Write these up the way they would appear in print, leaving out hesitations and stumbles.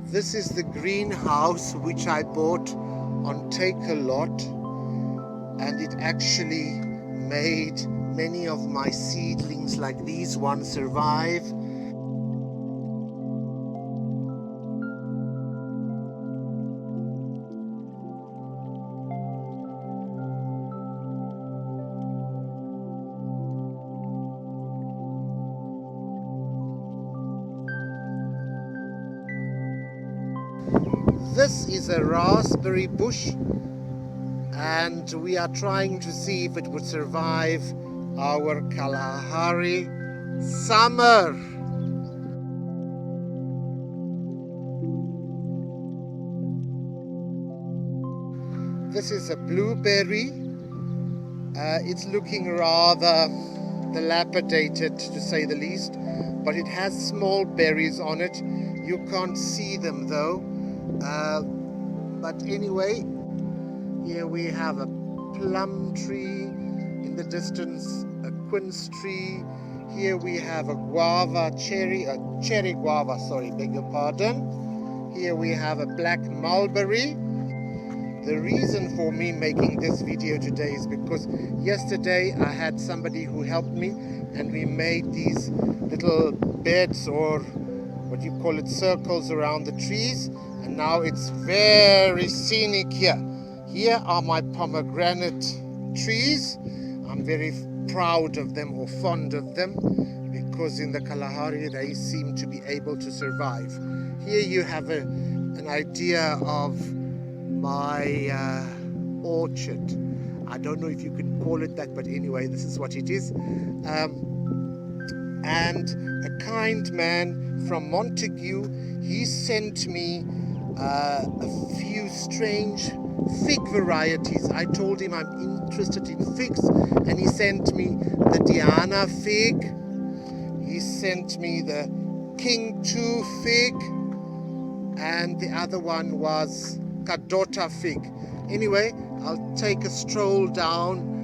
This is the greenhouse which I bought on Take-A-Lot, and it actually made many of my seedlings like these ones survive. This is a raspberry bush, and we are trying to see if it would survive our Kalahari summer. This is a blueberry. It's looking rather dilapidated, to say the least, but it has small berries on it. You can't see them though. But anyway, here we have a plum tree, in the distance a quince tree. Here we have a cherry guava, sorry, beg your pardon. Here we have a black mulberry. The reason for me making this video today is because yesterday I had somebody who helped me, and we made these little beds, or what you call it, circles around the trees. And now it's very scenic here. Here are my pomegranate trees. I'm very proud of them, or fond of them, because in the Kalahari they seem to be able to survive. Here you have an idea of my orchard. I don't know if you can call it that, but anyway, this is what it is. And a kind man from Montague, he sent me a few strange fig varieties. I told him I'm interested in figs, and he sent me the Diana fig. He sent me the King 2 fig, and the other one was Kadota fig. Anyway, I'll take a stroll down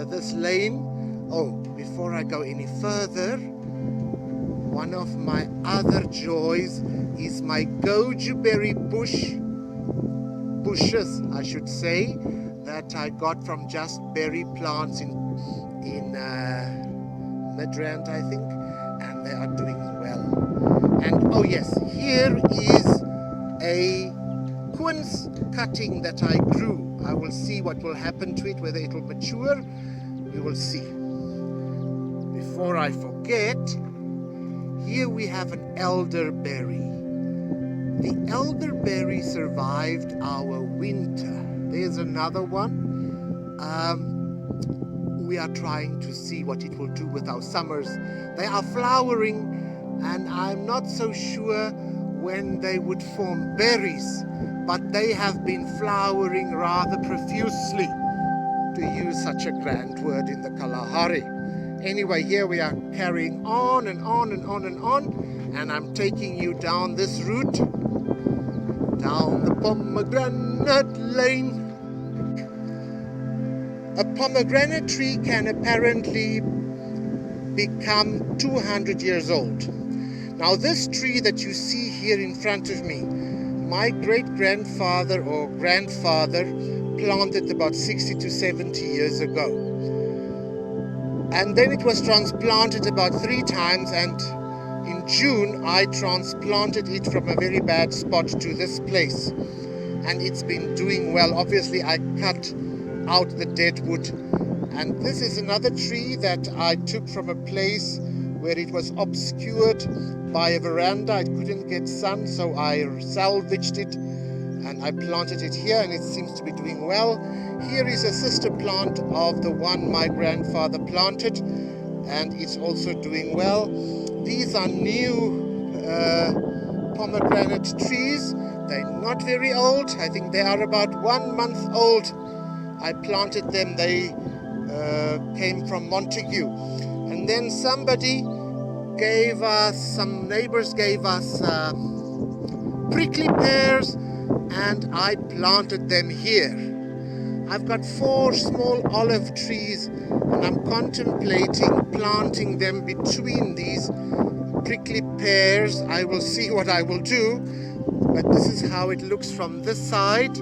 this lane. Oh, before I go any further, one of my other joys is my goji berry bushes, I should say, that I got from Just Berry Plants in Midrand, I think, and they are doing well. And oh yes, here is a quince cutting that I grew. I will see what will happen to it, whether it will mature. We will see. Before I forget, here we have an elderberry. The elderberry survived our winter. There's another one. We are trying to see what it will do with our summers. They are flowering, and I'm not so sure when they would form berries, but they have been flowering rather profusely, to use such a grand word in the Kalahari. Anyway, here we are carrying on and on and on and on, and I'm taking you down this route, down the pomegranate lane. A pomegranate tree can apparently become 200 years old. Now this tree that you see here in front of me, my great-grandfather or grandfather planted about 60 to 70 years ago. And then it was transplanted about 3 times, and in June I transplanted it from a very bad spot to this place. And it's been doing well. Obviously I cut out the dead wood. And this is another tree that I took from a place where it was obscured by a veranda. It couldn't get sun, so I salvaged it and I planted it here, and it seems to be doing well. Here is a sister plant of the one my grandfather planted, and it's also doing well. These are new pomegranate trees. They're not very old. I think they are about 1 month old. I planted them. They came from Montague. And then some neighbors gave us prickly pears, and I planted them here. I've got 4 small olive trees, and I'm contemplating planting them between these prickly pears. I will see what I will do, but this is how it looks from this side.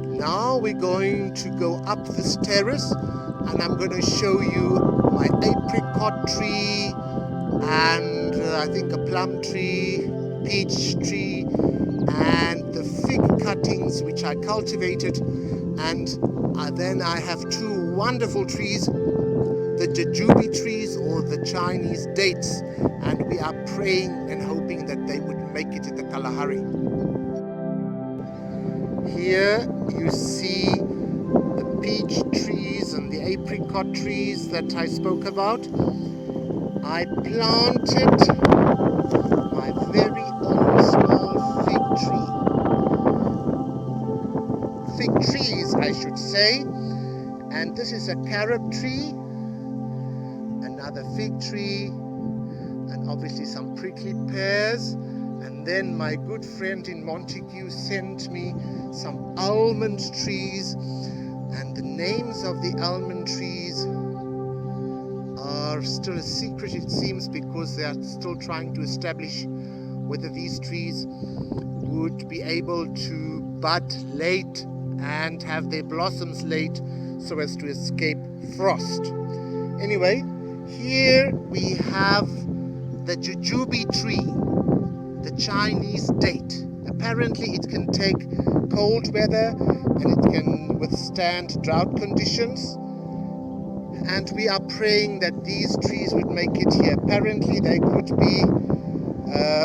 Now we're going to go up this terrace and I'm going to show you my apricot tree and I think a plum tree, peach tree, and the fig cuttings which I cultivated, and then I have two wonderful trees, the jujube trees or the Chinese dates, and we are praying and hoping that they would make it in the Kalahari. Here you see the peach trees and the apricot trees that I spoke about. I planted my very own small fig trees I should say, and this is a carob tree, another fig tree, and obviously some prickly pears. And then my good friend in Montague sent me some almond trees, and the names of the almond trees are still a secret, it seems, because they are still trying to establish whether these trees would be able to bud late and have their blossoms late so as to escape frost. Anyway, here we have the jujube tree, the Chinese date. Apparently it can take cold weather and it can withstand drought conditions, and we are praying that these trees would make it here. Apparently they could be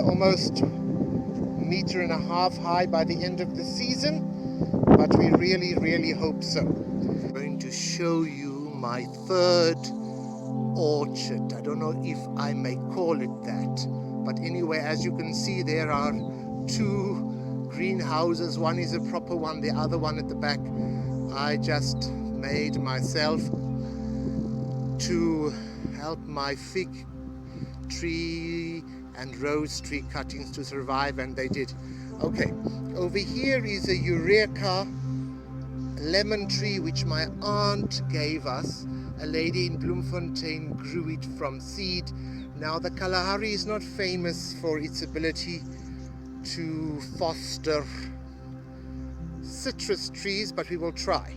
almost 1.5 meters high by the end of the season, but we really hope so. I'm going to show you my third orchard. I don't know if I may call it that, but anyway, as you can see, there are two greenhouses. One is a proper one, the other one at the back I just made myself to help my fig tree and rose tree cuttings to survive, and they did. Okay, over here is a Eureka lemon tree which my aunt gave us. A lady in Bloemfontein grew it from seed. Now the Kalahari is not famous for its ability to foster citrus trees, but we will try.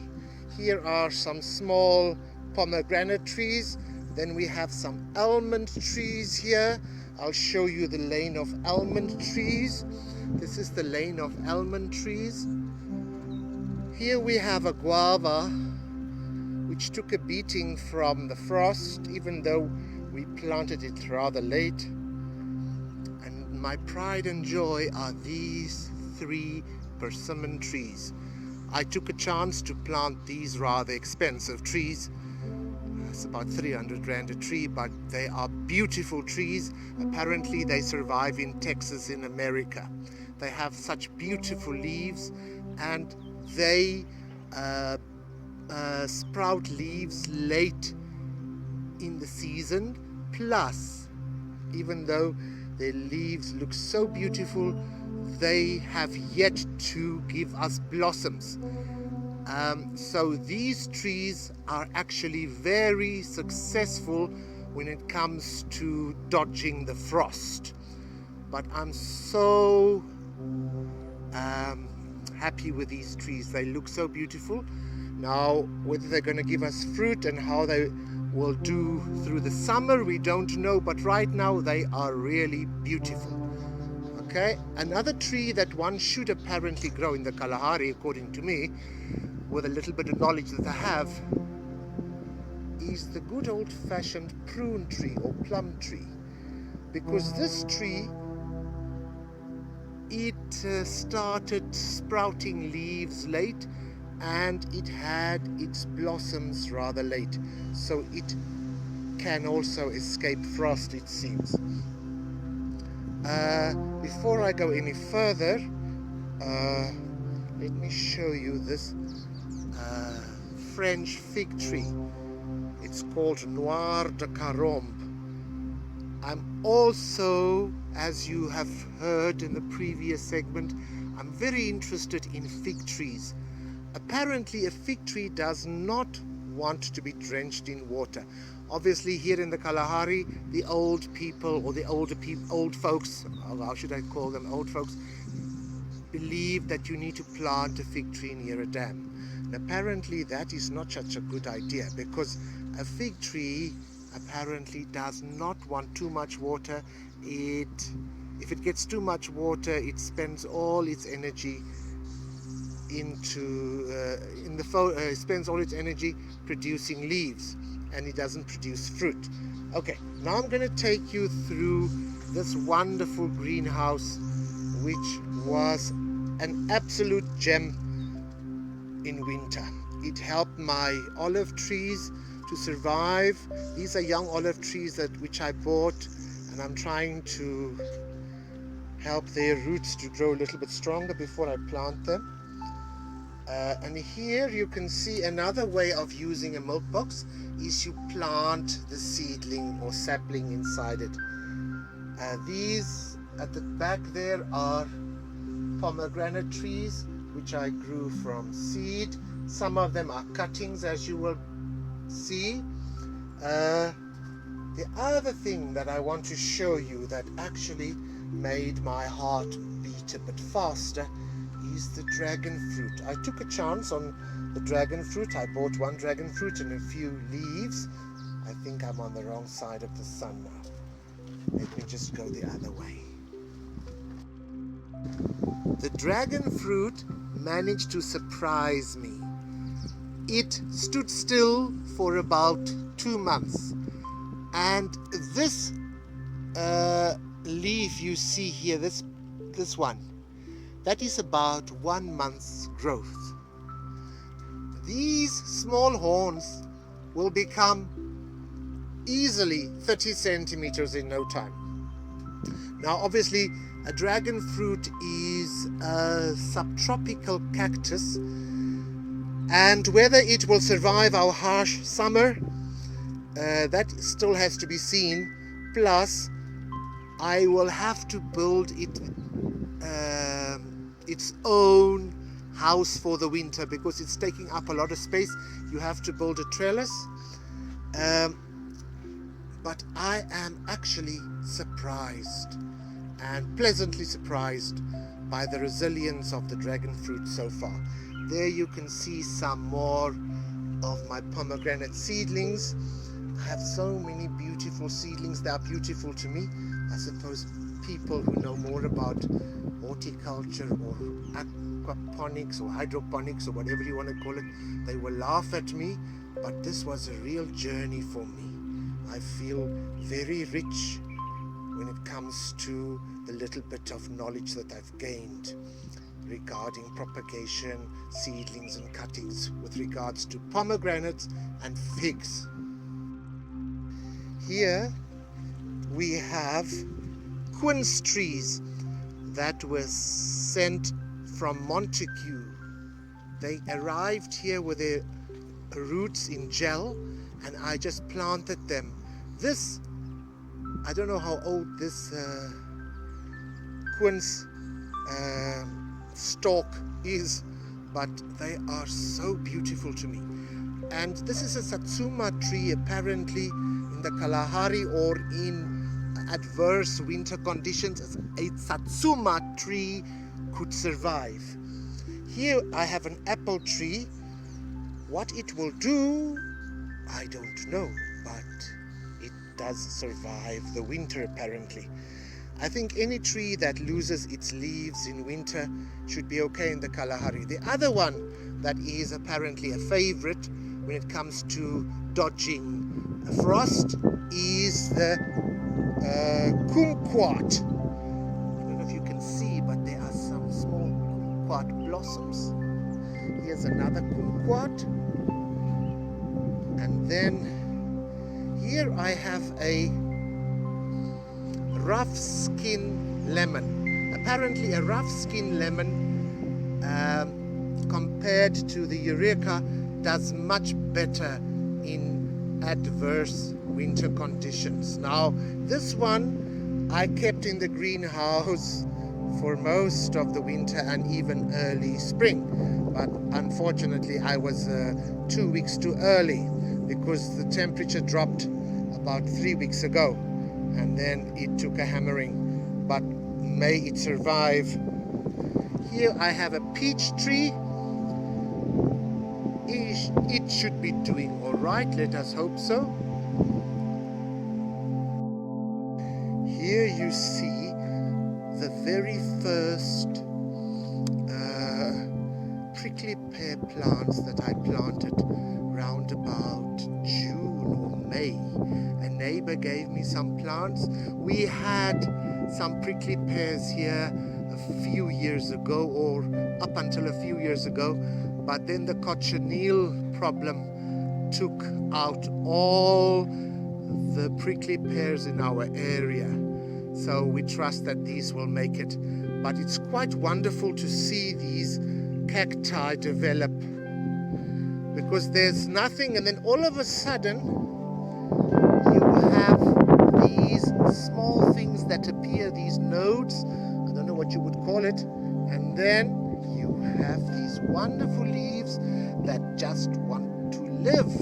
Here are some small pomegranate trees. Then we have some almond trees here. I'll show you the lane of almond trees. This is the lane of almond trees. Here we have a guava which took a beating from the frost, even though we planted it rather late. And my pride and joy are these 3 persimmon trees. I took a chance to plant these rather expensive trees. It's about 300 rand a tree, but they are beautiful trees. Apparently they survive in Texas in America. They have such beautiful leaves, and they sprout leaves late in the season. Plus, even though their leaves look so beautiful, they have yet to give us blossoms. So these trees are actually very successful when it comes to dodging the frost. But I'm so happy with these trees. They look so beautiful. Now, whether they're going to give us fruit and how they will do through the summer, we don't know, but right now they are really beautiful. Okay, another tree that one should apparently grow in the Kalahari, according to me, with a little bit of knowledge that I have, is the good old-fashioned prune tree or plum tree. Because this tree, it started sprouting leaves late, and it had its blossoms rather late, so it can also escape frost, it seems. Before I go any further, let me show you this French fig tree. It's called Noir de Carombe. I'm also, as you have heard in the previous segment, I'm very interested in fig trees. Apparently a fig tree does not want to be drenched in water. Obviously here in the Kalahari, the old people, or the old folks, how should I call them, old folks, believe that you need to plant a fig tree near a dam. And apparently that is not such a good idea, because a fig tree apparently does not want too much water. If it gets too much water, it spends all its energy spends all its energy producing leaves, and it doesn't produce fruit. Okay, now I'm going to take you through this wonderful greenhouse, which was an absolute gem in winter. It helped my olive trees to survive. These are young olive trees which I bought, and I'm trying to help their roots to grow a little bit stronger before I plant them. And here you can see another way of using a milk box is you plant the seedling or sapling inside it. These at the back there are pomegranate trees which I grew from seed. Some of them are cuttings, as you will see. The other thing that I want to show you that actually made my heart beat a bit faster is the dragon fruit. I took a chance on the dragon fruit. I bought one dragon fruit and a few leaves. I think I'm on the wrong side of the sun now. Let me just go the other way. The dragon fruit managed to surprise me. It stood still for about 2 months, and this leaf you see here, this one, that is about 1 month's growth. These small horns will become easily 30 centimeters in no time. Now obviously a dragon fruit is a subtropical cactus, and whether it will survive our harsh summer, that still has to be seen. Plus I will have to build it its own house for the winter, because it's taking up a lot of space. You have to build a trellis. But I am actually surprised, and pleasantly surprised, by the resilience of the dragon fruit so far. There you can see some more of my pomegranate seedlings. I have so many beautiful seedlings. They are beautiful to me. I suppose people who know more about horticulture or aquaponics or hydroponics or whatever you want to call it, they will laugh at me, but this was a real journey for me. I feel very rich when it comes to the little bit of knowledge that I've gained regarding propagation, seedlings and cuttings with regards to pomegranates and figs. Here we have quince trees that were sent from Montague. They arrived here with their roots in gel, and I just planted them. This, I don't know how old this quince stalk is, but they are so beautiful to me. And this is a satsuma tree, apparently in the Kalahari or in adverse winter conditions, a satsuma tree could survive. Here I have an apple tree. What it will do, I don't know, but it does survive the winter apparently. I think any tree that loses its leaves in winter should be okay in the Kalahari. The other one that is apparently a favorite when it comes to dodging frost is the kumquat. I don't know if you can see, but there are some small kumquat blossoms. Here's another kumquat. And then here I have a rough skin lemon. Apparently a rough skin lemon compared to the Eureka does much better in adverse winter conditions. Now this one I kept in the greenhouse for most of the winter and even early spring, but unfortunately I was 2 weeks too early because the temperature dropped about 3 weeks ago, and then it took a hammering, but may it survive. Here I have a peach tree. It should be doing all right, let us hope so. Here you see the very first prickly pear plants that I planted round about June or May. A neighbor gave me some plants. We had some prickly pears here a few years ago, or up until a few years ago, but then the cochineal problem took out all the prickly pears in our area. So we trust that these will make it. But it's quite wonderful to see these cacti develop, because there's nothing, and then all of a sudden you have these small things that appear, these nodes, I don't know what you would call it, and then you have these wonderful leaves that just want to live.